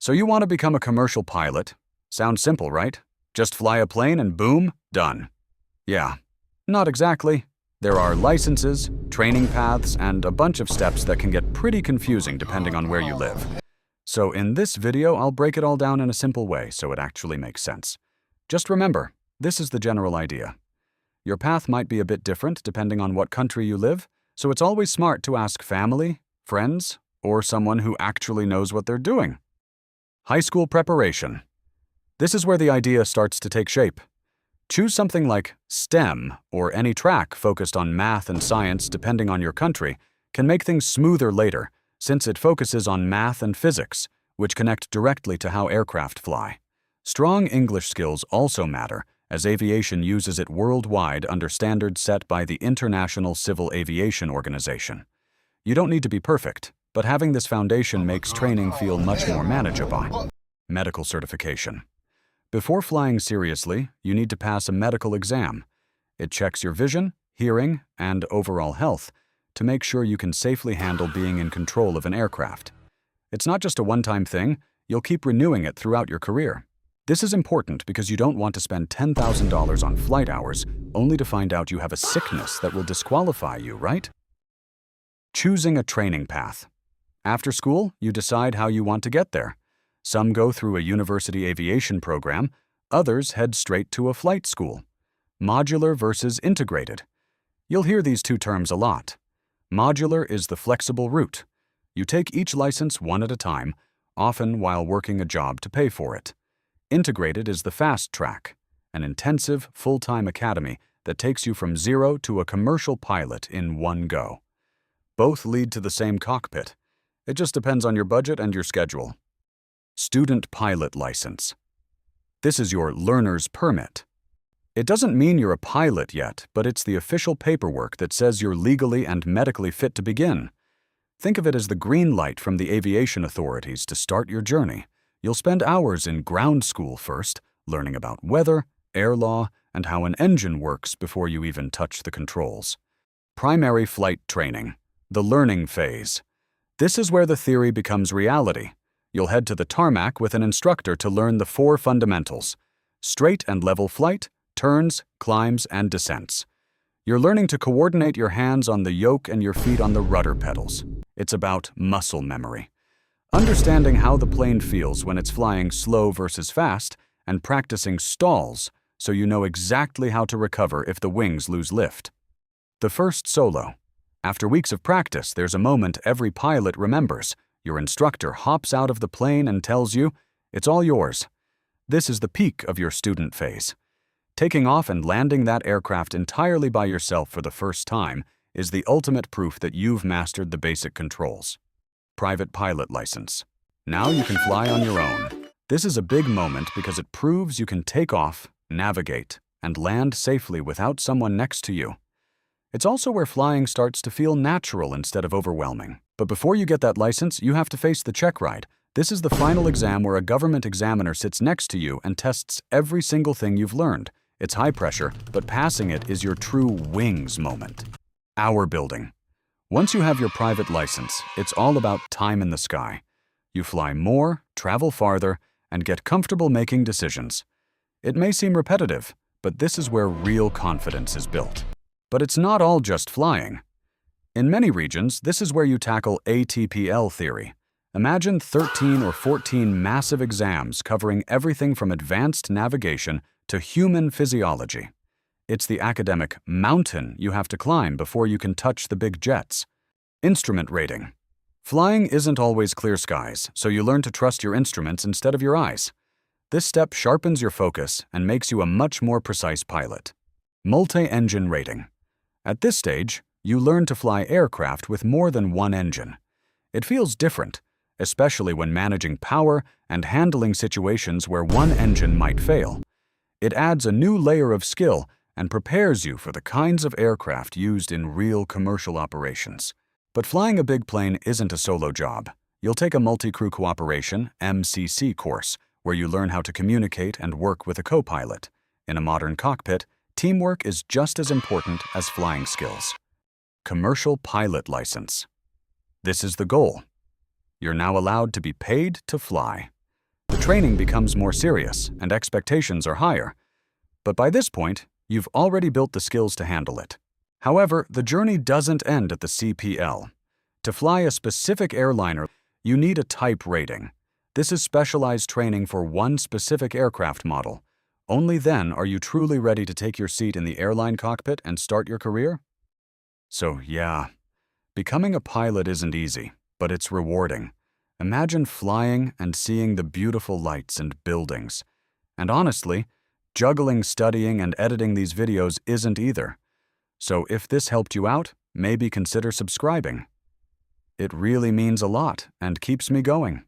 So you want to become a commercial pilot? Sounds simple, right? Just fly a plane and boom, done. Yeah, not exactly. There are licenses, training paths, and a bunch of steps that can get pretty confusing depending on where you live. So in this video, I'll break it all down in a simple way so it actually makes sense. Just remember, this is the general idea. Your path might be a bit different depending on what country you live, so it's always smart to ask family, friends, or someone who actually knows what they're doing. High school preparation. This is where the idea starts to take shape. Choose something like STEM or any track focused on math and science depending on your country can make things smoother later since it focuses on math and physics, which connect directly to how aircraft fly. Strong English skills also matter as aviation uses it worldwide under standards set by the International Civil Aviation Organization. You don't need to be perfect, but having this foundation makes training feel much more manageable. Medical certification. Before flying seriously, you need to pass a medical exam. It checks your vision, hearing, and overall health to make sure you can safely handle being in control of an aircraft. It's not just a one-time thing, you'll keep renewing it throughout your career. This is important because you don't want to spend $10,000 on flight hours only to find out you have a sickness that will disqualify you, right? Choosing a training path. After school, you decide how you want to get there. Some go through a university aviation program, others head straight to a flight school. Modular versus integrated. You'll hear these two terms a lot. Modular is the flexible route. You take each license one at a time, often while working a job to pay for it. Integrated is the fast track, an intensive, full-time academy that takes you from zero to a commercial pilot in one go. Both lead to the same cockpit. It just depends on your budget and your schedule. Student pilot license. This is your learner's permit. It doesn't mean you're a pilot yet, but it's the official paperwork that says you're legally and medically fit to begin. Think of it as the green light from the aviation authorities to start your journey. You'll spend hours in ground school first, learning about weather, air law, and how an engine works before you even touch the controls. Primary flight training, the learning phase. This is where the theory becomes reality. You'll head to the tarmac with an instructor to learn the 4 fundamentals: straight and level flight, turns, climbs, and descents. You're learning to coordinate your hands on the yoke and your feet on the rudder pedals. It's about muscle memory. Understanding how the plane feels when it's flying slow versus fast, and practicing stalls so you know exactly how to recover if the wings lose lift. The first solo. After weeks of practice, there's a moment every pilot remembers. Your instructor hops out of the plane and tells you, "It's all yours." This is the peak of your student phase. Taking off and landing that aircraft entirely by yourself for the first time is the ultimate proof that you've mastered the basic controls. Private pilot license. Now you can fly on your own. This is a big moment because it proves you can take off, navigate, and land safely without someone next to you. It's also where flying starts to feel natural instead of overwhelming. But before you get that license, you have to face the checkride. This is the final exam where a government examiner sits next to you and tests every single thing you've learned. It's high pressure, but passing it is your true wings moment. Hour building. Once you have your private license, it's all about time in the sky. You fly more, travel farther, and get comfortable making decisions. It may seem repetitive, but this is where real confidence is built. But it's not all just flying. In many regions, this is where you tackle ATPL theory. Imagine 13 or 14 massive exams covering everything from advanced navigation to human physiology. It's the academic mountain you have to climb before you can touch the big jets. Instrument rating. Flying isn't always clear skies, so you learn to trust your instruments instead of your eyes. This step sharpens your focus and makes you a much more precise pilot. Multi-engine rating. At this stage, you learn to fly aircraft with more than one engine. It feels different, especially when managing power and handling situations where one engine might fail. It adds a new layer of skill and prepares you for the kinds of aircraft used in real commercial operations. But flying a big plane isn't a solo job. You'll take a multi-crew cooperation (MCC) course, where you learn how to communicate and work with a co-pilot. In a modern cockpit, teamwork is just as important as flying skills. Commercial pilot license. This is the goal. You're now allowed to be paid to fly. training becomes more serious and expectations are higher. But by this point, you've already built the skills to handle it. However, the journey doesn't end at the CPL. To fly a specific airliner, you need a type rating. This is specialized training for one specific aircraft model. Only then are you truly ready to take your seat in the airline cockpit and start your career. So yeah, becoming a pilot isn't easy, but it's rewarding. Imagine flying and seeing the beautiful lights and buildings. And honestly, juggling studying and editing these videos isn't either. So if this helped you out, maybe consider subscribing. It really means a lot and keeps me going.